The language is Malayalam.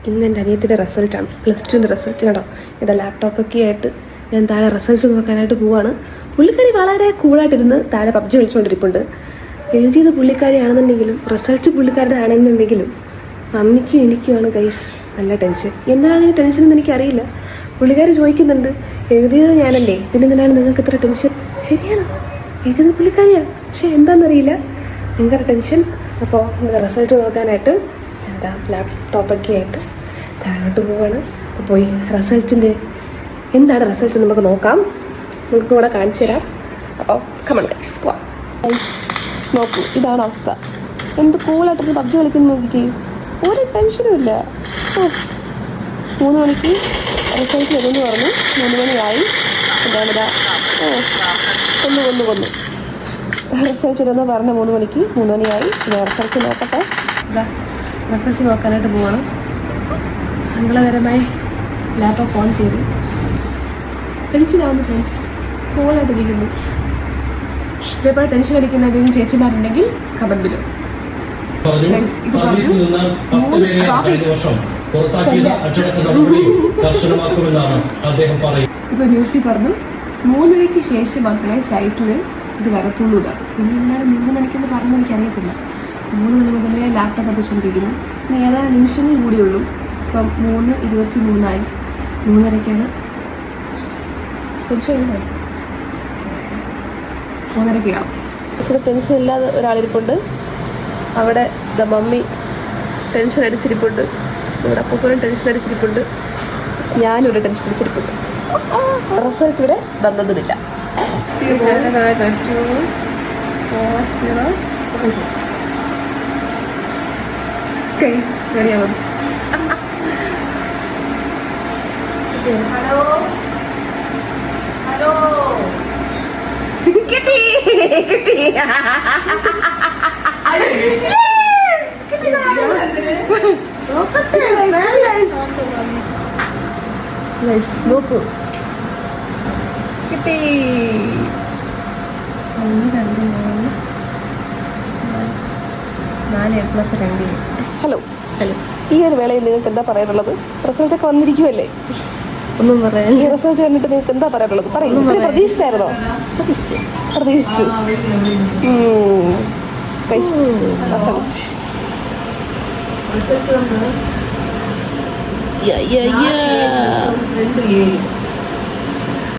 ഇന്ന് എൻ്റെ അനിയത്തിൻ്റെ റിസൾട്ടാണ്, +2 റിസൾട്ട് കേട്ടോ. ഇതാ ലാപ്ടോപ്പൊക്കെ ആയിട്ട് ഞാൻ താഴെ റിസൾട്ട് നോക്കാനായിട്ട് പോവാണ്. പുള്ളിക്കാരി വളരെ കൂളായിട്ടിരുന്ന് താഴെ PUBG കളിച്ചുകൊണ്ടിരിപ്പുണ്ട്. എഴുതിയത് പുള്ളിക്കാരിയാണെന്നുണ്ടെങ്കിലും റിസൾട്ട് പുള്ളിക്കാരുടെ ആണെന്നുണ്ടെങ്കിലും മമ്മിക്കും എനിക്കുമാണ് ഗൈസ് നല്ല ടെൻഷൻ. എന്തിനാണ് ഈ ടെൻഷൻ എന്ന് എനിക്കറിയില്ല. പുള്ളിക്കാരി ചോദിക്കുന്നുണ്ട് എഴുതിയത് ഞാനല്ലേ, പിന്നെ എന്തിനാണ് നിങ്ങൾക്ക് ഇത്ര ടെൻഷൻ? ശരിയാണ്, എഴുതിയത് പുള്ളിക്കാരിയാണ്, പക്ഷെ എന്താണെന്നറിയില്ല, ഭയങ്കര ടെൻഷൻ. അപ്പോൾ റിസൾട്ട് നോക്കാനായിട്ട് എന്താ ലാപ്ടോപ്പൊക്കെ ആയിട്ട് താഴോട്ട് പോവാണ്. അപ്പോൾ പോയി റിസൾട്ടിൻ്റെ എന്താണ് റിസൾട്ട് നമുക്ക് നോക്കാം, നിങ്ങൾക്ക് കൂടെ കാണിച്ചു തരാം. അപ്പോൾ കമൺ ഗൈസ് പോവാം. നോക്കൂ, ഇതാണ് അവസ്ഥ. എന്ത് കൂളായിട്ടൊരു PUBG കളിക്കുന്ന നോക്കിക്കേ, ഒരു ടെൻഷനും ഇല്ല. 3 മണിക്ക് റിസൾട്ട് വരുമെന്ന് പറഞ്ഞു. 3 മണിയായി. എന്താണിതാ കൊന്നു റിസൾട്ട് വരുമെന്ന് പറഞ്ഞ 3 മണിക്ക്. 3 മണിയായി. റിസൾട്ട് നോക്കട്ടെ. ഇതാ റിസൾട്ട് നോക്കാനായിട്ട് പോവാണ്. മംഗളകരമായി ലാപ്ടോപ്പ് ഓൺ ചെയ്ത് ടെൻഷനാവുന്നു ഫ്രണ്ട്സ്. കൂളായിട്ടിരിക്കുന്നു. ഇതേപോലെ ടെൻഷൻ അടിക്കുന്ന ഏതെങ്കിലും ചേച്ചിമാരുണ്ടെങ്കിൽ കമന്റിലോ. ഇപ്പൊ ന്യൂസിൽ പറഞ്ഞു 3:00 ശേഷം മാത്രമേ സൈറ്റിൽ ഇത് വരത്തുള്ളൂ എന്നാണ്. പിന്നെ എന്തിനാണ് 3 മണിക്കെന്ന് പറഞ്ഞ് എനിക്കറിയത്തില്ല. 3 മണി മുതലേ ലാപ്ടോപ്പ് എത്തിച്ചുകൊണ്ടിരിക്കുന്നു. ഇനി ഏതാനും നിമിഷങ്ങൾ കൂടിയുള്ളൂ. ഇപ്പം 3:23 3:30 ടെൻഷൻ 3:30 ഇവിടെ ടെൻഷൻ ഇല്ലാതെ ഒരാളിരിപ്പുണ്ട്. അവിടെ ദ മമ്മി ടെൻഷൻ അടിച്ചിരിപ്പുണ്ട്. ഇവിടെ അപ്പൂപ്പനും ടെൻഷൻ അടിച്ചിരിപ്പുണ്ട്. ഞാനിവിടെ ടെൻഷൻ അടിച്ചിരിപ്പുണ്ട്. റിസൾട്ട് ഇവിടെ വന്നതുമില്ല. റെഡിയാവും. ഹലോ ഹലോ കിട്ടി നോക്കൂ, കിട്ടി. 4A+2. ഹലോ ഈ ഒരു വേളയിൽ നിങ്ങൾക്ക് എന്താ പറയാനുള്ളത്? റിസൾട്ടൊക്കെ വന്നിരിക്കുമല്ലേ? ഒന്നും പറയാൻ. ഈ റിസൾട്ട് കണ്ടിട്ട് നിങ്ങൾക്ക് എന്താ പറയാനുള്ളത്? പറയും. പ്രതീക്ഷിച്ചായിരുന്നോ? പ്രതീക്ഷിച്ചു. റിസൾട്ട്